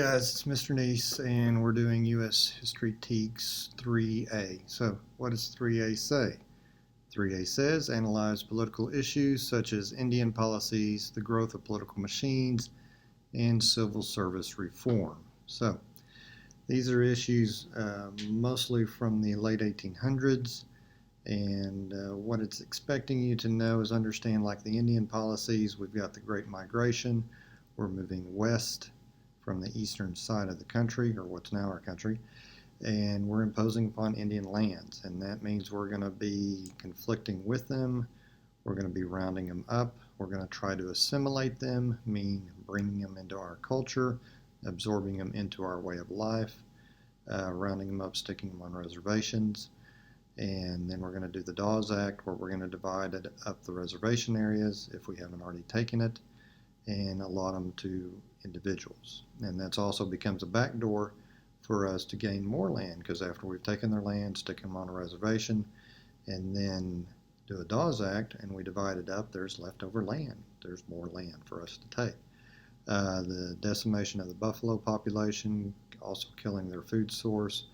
guys, it's Mr. Neese, and we're doing U.S. History TEKS 3A. So, what does 3A say? 3A says, analyze political issues such as Indian policies, the growth of political machines, and civil service reform. So, these are issues mostly from the late 1800s, and what it's expecting you to know is understand, like the Indian policies, we've got the Great Migration, we're moving west from the eastern side of the country, or what's now our country, and we're imposing upon Indian lands, and that means we're going to be conflicting with them, we're going to be rounding them up, we're going to try to assimilate them, meaning bringing them into our culture, absorbing them into our way of life, rounding them up, sticking them on reservations, and then we're going to do the Dawes Act, where we're going to divide up the reservation areas if we haven't already taken it, and allot them to individuals. And that also becomes a backdoor for us to gain more land, because after we've taken their land, stick them on a reservation, and then do a Dawes Act, and we divide it up, there's leftover land. There's more land for us to take. The decimation of the buffalo population, also killing their food source,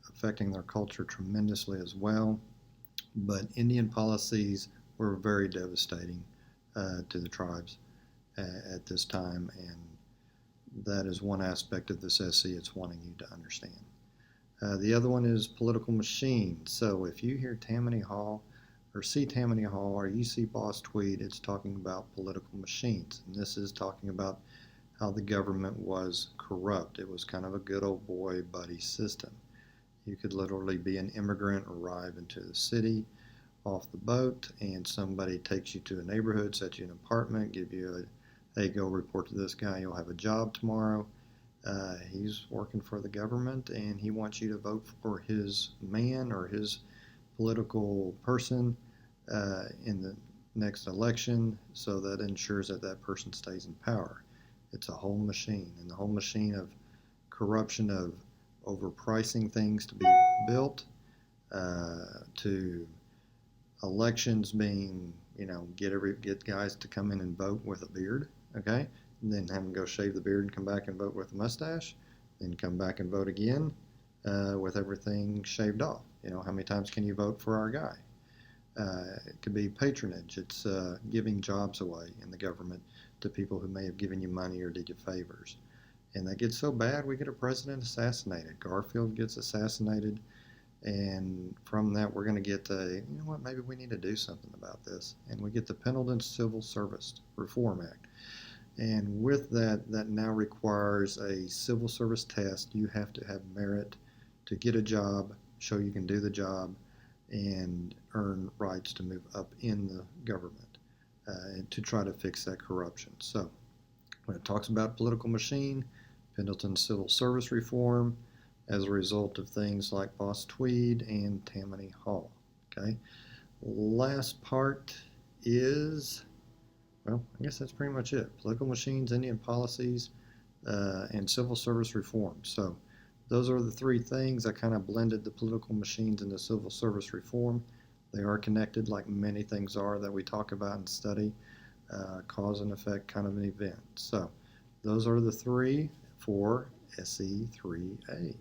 affecting their culture tremendously as well. But Indian policies were very devastating to the tribes at this time, and that is one aspect of this SE it's wanting you to understand. The other one is political machines. So if you hear Tammany Hall or see Tammany Hall or you see Boss Tweed, it's talking about political machines, and this is talking about how the government was corrupt. It was kind of a good old boy buddy system. You could literally be an immigrant, arrive into the city off the boat, and somebody takes you to a neighborhood, sets you an apartment, give you hey, go report to this guy, you'll have a job tomorrow. He's working for the government, and he wants you to vote for his man or his political person in the next election, so that ensures that that person stays in power. It's a whole machine, and the whole machine of corruption, of overpricing things to be built, to elections being, get guys to come in and vote with a beard, okay, and then have them go shave the beard and come back and vote with a mustache, then come back and vote again with everything shaved off. How many times can you vote for our guy? It could be patronage. It's giving jobs away in the government to people who may have given you money or did you favors. And that gets so bad, we get a president assassinated. Garfield gets assassinated. And from that, we're going to get maybe we need to do something about this. And we get the Pendleton Civil Service Reform Act. And with that, that now requires a civil service test. You have to have merit to get a job, show you can do the job, and earn rights to move up in the government and to try to fix that corruption. So when it talks about political machine, Pendleton Civil Service Reform, as a result of things like Boss Tweed and Tammany Hall. Okay. Last part is, well, I guess that's pretty much it. Political machines, Indian policies, and civil service reform. So those are the three things. I kind of blended the political machines and the civil service reform. They are connected, like many things are that we talk about and study, cause and effect kind of an event. So those are the three for SE3A.